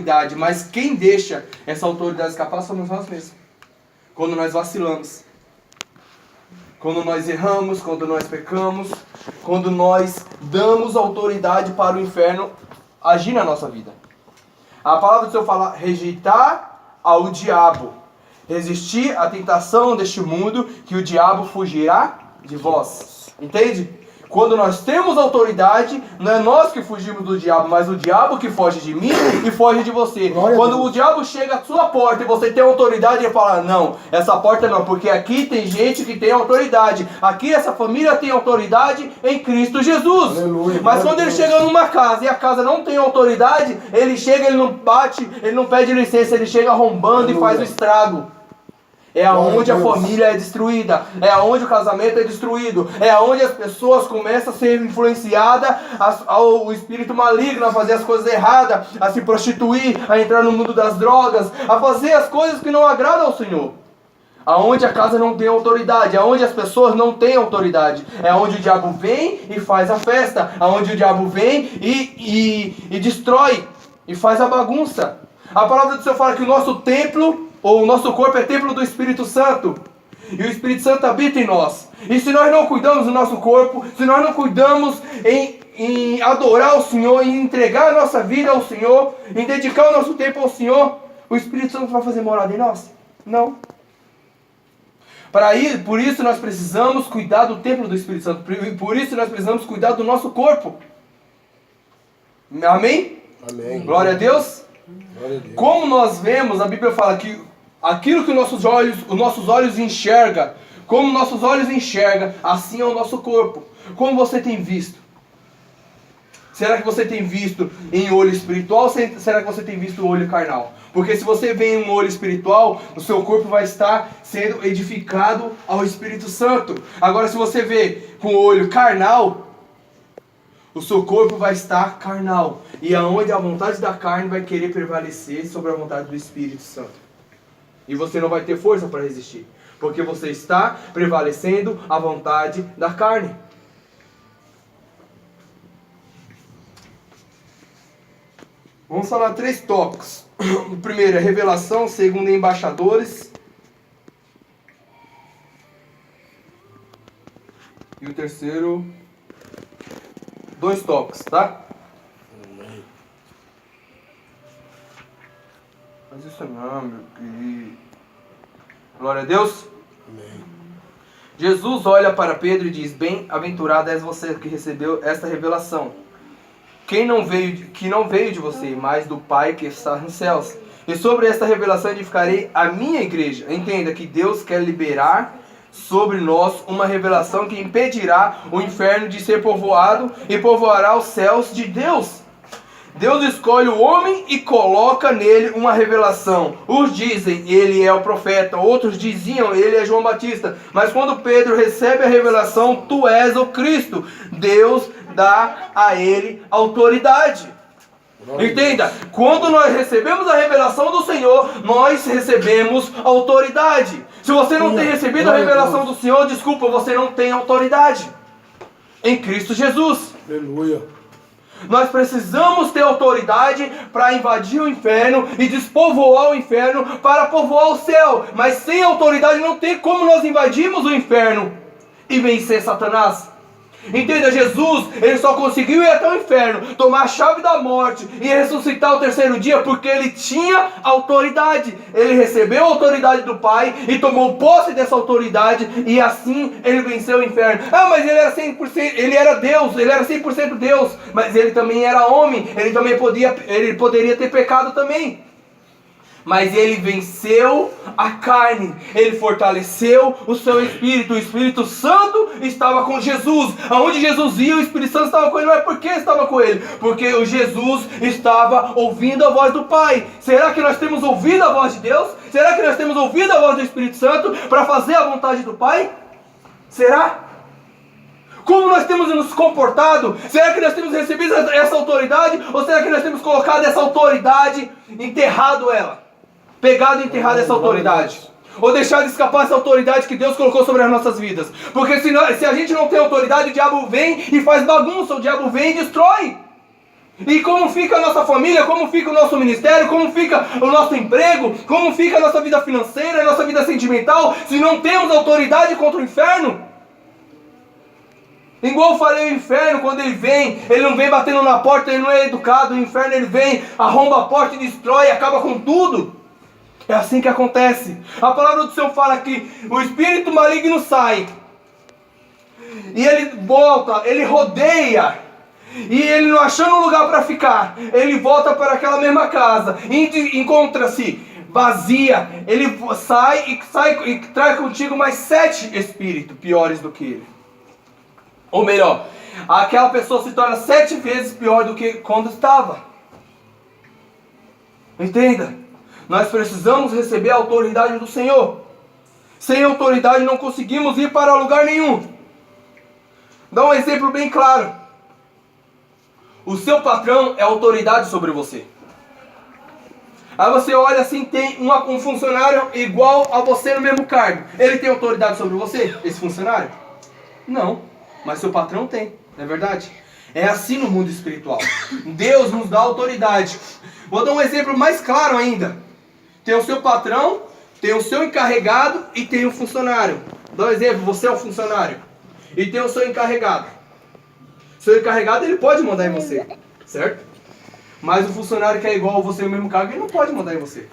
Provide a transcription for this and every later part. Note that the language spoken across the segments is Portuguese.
autoridade, mas quem deixa essa autoridade escapar somos nós mesmos. Quando nós vacilamos, quando nós erramos, quando nós pecamos, quando nós damos autoridade para o inferno agir na nossa vida. A palavra do Senhor fala: rejeitar ao diabo, resistir à tentação deste mundo, que o diabo fugirá de vós. Entende? Quando nós temos autoridade, não é nós que fugimos do diabo, mas o diabo que foge de mim e foge de você. Quando o diabo chega à sua porta e você tem autoridade, ele fala: não, essa porta não, porque aqui tem gente que tem autoridade. Aqui essa família tem autoridade em Cristo Jesus. Aleluia, mas quando ele chega numa casa e a casa não tem autoridade, ele chega, ele não bate, ele não pede licença, ele chega arrombando e faz o estrago. É aonde a família é destruída, é aonde o casamento é destruído, é aonde as pessoas começam a ser influenciadas ao espírito maligno, a fazer as coisas erradas, a se prostituir, a entrar no mundo das drogas, a fazer as coisas que não agradam ao Senhor. Aonde a casa não tem autoridade, aonde as pessoas não têm autoridade, é onde o diabo vem e faz a festa, aonde o diabo vem e destrói, e faz a bagunça. A palavra do Senhor fala que o nosso templo, ou o nosso corpo, é templo do Espírito Santo. E o Espírito Santo habita em nós. E se nós não cuidamos do nosso corpo, se nós não cuidamos em adorar o Senhor, em entregar a nossa vida ao Senhor, em dedicar o nosso tempo ao Senhor, o Espírito Santo vai fazer morada em nós? Não. Por isso nós precisamos cuidar do templo do Espírito Santo. Por isso nós precisamos cuidar do nosso corpo. Amém? Amém. Glória a Deus. Como nós vemos, a Bíblia fala que aquilo que os nossos olhos enxergam, como nossos olhos enxergam, assim é o nosso corpo. Como você tem visto? Será que você tem visto em olho espiritual ou será que você tem visto em olho carnal? Porque se você vê em um olho espiritual, o seu corpo vai estar sendo edificado ao Espírito Santo. Agora, se você vê com o olho carnal, o seu corpo vai estar carnal. E aonde a vontade da carne vai querer prevalecer sobre a vontade do Espírito Santo. E você não vai ter força para resistir. Porque você está prevalecendo a vontade da carne. Vamos falar 3 tópicos. O primeiro é revelação, o segundo é embaixadores. E o terceiro... 2 tópicos, tá? Amém. Mas isso não, meu querido. Glória a Deus. Amém. Jesus olha para Pedro e diz: bem-aventurado és você que recebeu esta revelação. Que não veio de você, mas do Pai que está nos céus. E sobre esta revelação edificarei a minha igreja. Entenda que Deus quer liberar sobre nós uma revelação que impedirá o inferno de ser povoado e povoará os céus de Deus. Deus escolhe o homem e coloca nele uma revelação. Uns dizem, ele é o profeta. Outros diziam, ele é João Batista. Mas quando Pedro recebe a revelação, tu és o Cristo. Deus dá a ele autoridade. Entenda, quando nós recebemos a revelação do Senhor, nós recebemos autoridade. Se você não tem recebido a revelação do Senhor, desculpa, você não tem autoridade em Cristo Jesus. Aleluia. Nós precisamos ter autoridade para invadir o inferno e despovoar o inferno para povoar o céu. Mas sem autoridade não tem como nós invadirmos o inferno e vencer Satanás. Entenda, Jesus, ele só conseguiu ir até o inferno, tomar a chave da morte e ressuscitar ao terceiro dia porque ele tinha autoridade. Ele recebeu a autoridade do Pai e tomou posse dessa autoridade e assim ele venceu o inferno. Ah, mas ele era 100%, ele era Deus, ele era 100% Deus, mas ele também era homem, ele poderia ter pecado também. Mas ele venceu a carne, ele fortaleceu o seu espírito. O Espírito Santo estava com Jesus. Aonde Jesus ia, o Espírito Santo estava com ele. Mas por que estava com ele? Porque o Jesus estava ouvindo a voz do Pai. Será que nós temos ouvido a voz de Deus? Será que nós temos ouvido a voz do Espírito Santo para fazer a vontade do Pai? Será? Como nós temos nos comportado? Será que nós temos recebido essa autoridade? Ou será que nós temos colocado essa autoridade, enterrado ela? Pegado e enterrado essa autoridade? Ou deixado escapar essa autoridade que Deus colocou sobre as nossas vidas? Porque se a gente não tem autoridade, o diabo vem e faz bagunça, o diabo vem e destrói. E como fica a nossa família, como fica o nosso ministério, como fica o nosso emprego, como fica a nossa vida financeira, a nossa vida sentimental, se não temos autoridade contra o inferno? Igual eu falei, o inferno, quando ele vem, ele não vem batendo na porta, ele não é educado. O inferno, ele vem, arromba a porta e destrói, acaba com tudo. É assim que acontece. A palavra do Senhor fala que o espírito maligno sai, e ele volta, ele rodeia, e ele não achando um lugar para ficar, ele volta para aquela mesma casa, e encontra-se vazia. Ele sai e traz contigo mais 7 espíritos piores do que ele. Ou melhor, aquela pessoa se torna 7 vezes pior do que quando estava. Entenda, nós precisamos receber a autoridade do Senhor. Sem autoridade não conseguimos ir para lugar nenhum. Dá um exemplo bem claro. O seu patrão é autoridade sobre você. Aí você olha assim, tem um funcionário igual a você no mesmo cargo. Ele tem autoridade sobre você, esse funcionário? Não. Mas seu patrão tem, não é verdade? É assim no mundo espiritual. Deus nos dá autoridade. Vou dar um exemplo mais claro ainda. Tem o seu patrão, tem o seu encarregado e tem o funcionário. Dá um exemplo, você é o funcionário. E tem o seu encarregado. Seu encarregado, ele pode mandar em você, certo? Mas o funcionário que é igual a você no mesmo cargo, ele não pode mandar em você.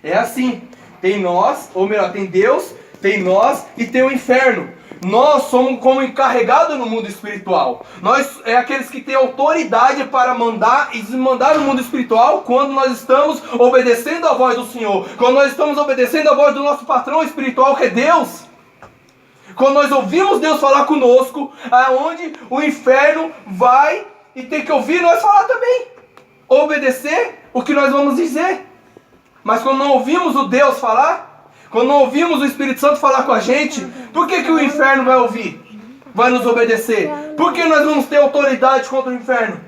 É assim. Tem nós, ou melhor, tem Deus, tem nós e tem o inferno. Nós somos como encarregados no mundo espiritual. Nós é aqueles que têm autoridade para mandar e desmandar no mundo espiritual quando nós estamos obedecendo a voz do Senhor. Quando nós estamos obedecendo a voz do nosso patrão espiritual, que é Deus. Quando nós ouvimos Deus falar conosco, aonde o inferno vai e tem que ouvir nós falar também. Obedecer o que nós vamos dizer. Mas quando não ouvimos o Deus falar, quando não ouvimos o Espírito Santo falar com a gente, por que o inferno vai ouvir? Vai nos obedecer? Por que nós vamos ter autoridade contra o inferno?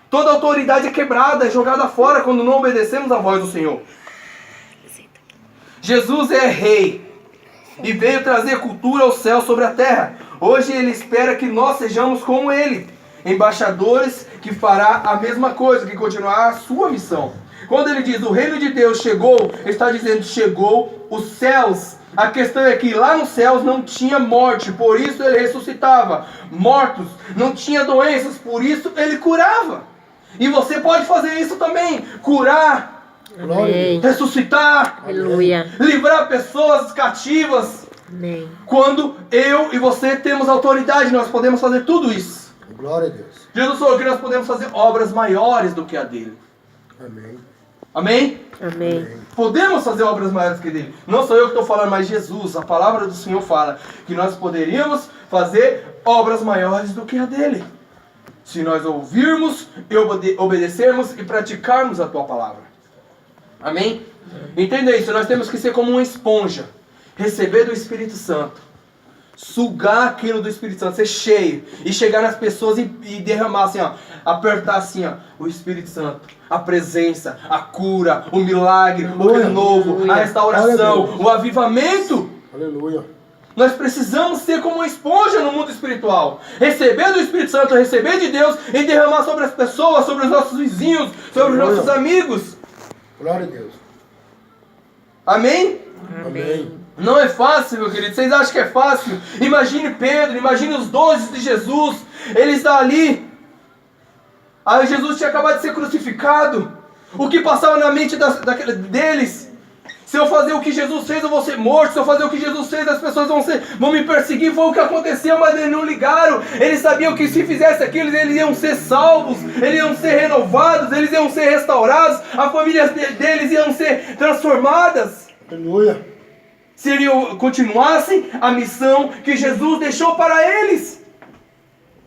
Toda autoridade é quebrada, é jogada fora quando não obedecemos a voz do Senhor. Jesus é rei e veio trazer cultura ao céu sobre a terra. Hoje ele espera que nós sejamos como ele, embaixadores que fará a mesma coisa, que continuará a sua missão. Quando ele diz o reino de Deus chegou, ele está dizendo chegou os céus. A questão é que lá nos céus não tinha morte, por isso ele ressuscitava mortos. Não tinha doenças, por isso ele curava. E você pode fazer isso também, curar, Amém. Ressuscitar, Aleluia. Livrar pessoas cativas. Amém. Quando eu e você temos autoridade, nós podemos fazer tudo isso. Glória a Deus. Jesus falou que nós podemos fazer obras maiores do que a dele. Amém. Amém? Amém. Podemos fazer obras maiores que dele. Não sou eu que estou falando, mas Jesus, a palavra do Senhor fala que nós poderíamos fazer obras maiores do que a dele. Se nós ouvirmos e obedecermos e praticarmos a tua palavra. Amém? Entenda isso, nós temos que ser como uma esponja. Receber do Espírito Santo. Sugar aquilo do Espírito Santo, ser cheio. E chegar nas pessoas e derramar assim, ó. Apertar assim, ó. O Espírito Santo. A presença, a cura, o milagre, o renovo, a restauração, o avivamento. Aleluia. Nós precisamos ser como uma esponja no mundo espiritual. Receber do Espírito Santo, receber de Deus e derramar sobre as pessoas, sobre os nossos vizinhos, sobre os nossos amigos. Glória a Deus. Amém? Amém. Não é fácil, meu querido. Vocês acham que é fácil? Imagine Pedro, imagine os 12 de Jesus. Ele está ali. Aí Jesus tinha acabado de ser crucificado. O que passava na mente deles? Se eu fazer o que Jesus fez, eu vou ser morto. Se eu fazer o que Jesus fez, as pessoas vão me perseguir. Foi o que aconteceu, mas eles não ligaram. Eles sabiam que se fizesse aquilo, eles iam ser salvos. Eles iam ser renovados. Eles iam ser restaurados. A família deles iam ser transformadas. Aleluia. Se eles continuassem a missão que Jesus deixou para eles.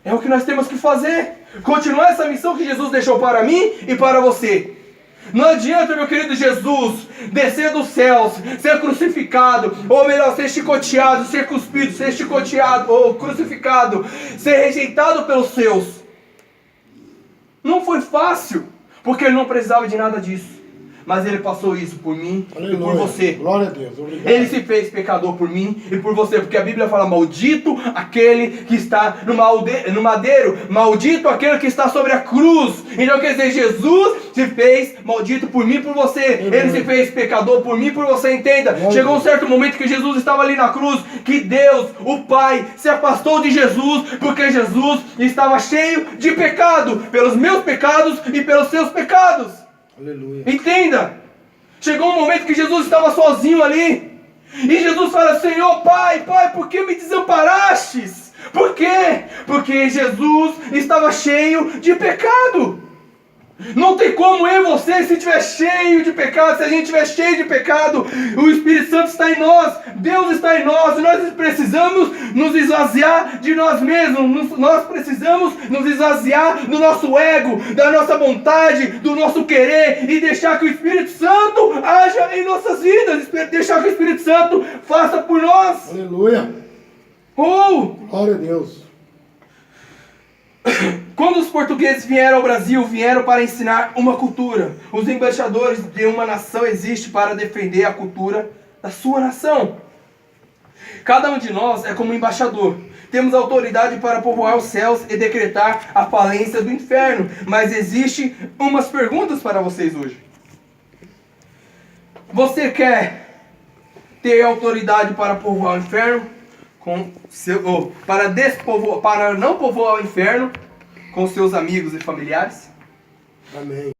É o que nós temos que fazer. Continuar essa missão que Jesus deixou para mim e para você. Não adianta, meu querido Jesus, descer dos céus, ser crucificado, ou melhor, ser chicoteado, ser cuspido, ser chicoteado ou crucificado, ser rejeitado pelos seus. Não foi fácil, porque ele não precisava de nada disso. mas ele passou isso por mim e por Aleluia. você. Glória a Deus. Obrigado. Ele se fez pecador por mim e por você, porque a Bíblia fala: maldito aquele que está no madeiro, maldito aquele que está sobre a cruz. Então quer dizer, Jesus se fez maldito por mim e por você. Ele se fez pecador por mim e por você, entenda. Chegou um certo momento que Jesus estava ali na cruz, que Deus, o Pai, se afastou de Jesus, porque Jesus estava cheio de pecado, pelos meus pecados e pelos seus pecados. Aleluia. Entenda. Chegou um momento que Jesus estava sozinho ali. E Jesus fala: Senhor, Pai, por que me desamparastes? Por quê? Porque Jesus estava cheio de pecado. Não tem como eu e você, se estiver cheio de pecado, se a gente estiver cheio de pecado, o Espírito Santo está em nós, Deus está em nós, e nós precisamos nos esvaziar de nós mesmos, nós precisamos nos esvaziar do nosso ego, da nossa vontade, do nosso querer, e deixar que o Espírito Santo haja em nossas vidas, deixar que o Espírito Santo faça por nós. Aleluia. Glória a Deus. Quando os portugueses vieram ao Brasil, vieram para ensinar uma cultura. Os embaixadores de uma nação existem para defender a cultura da sua nação. Cada um de nós é como um embaixador. Temos autoridade para povoar os céus e decretar a falência do inferno. Mas existem umas perguntas para vocês hoje. Você quer ter autoridade para povoar o inferno? Para não povoar o inferno com seus amigos e familiares? Amém.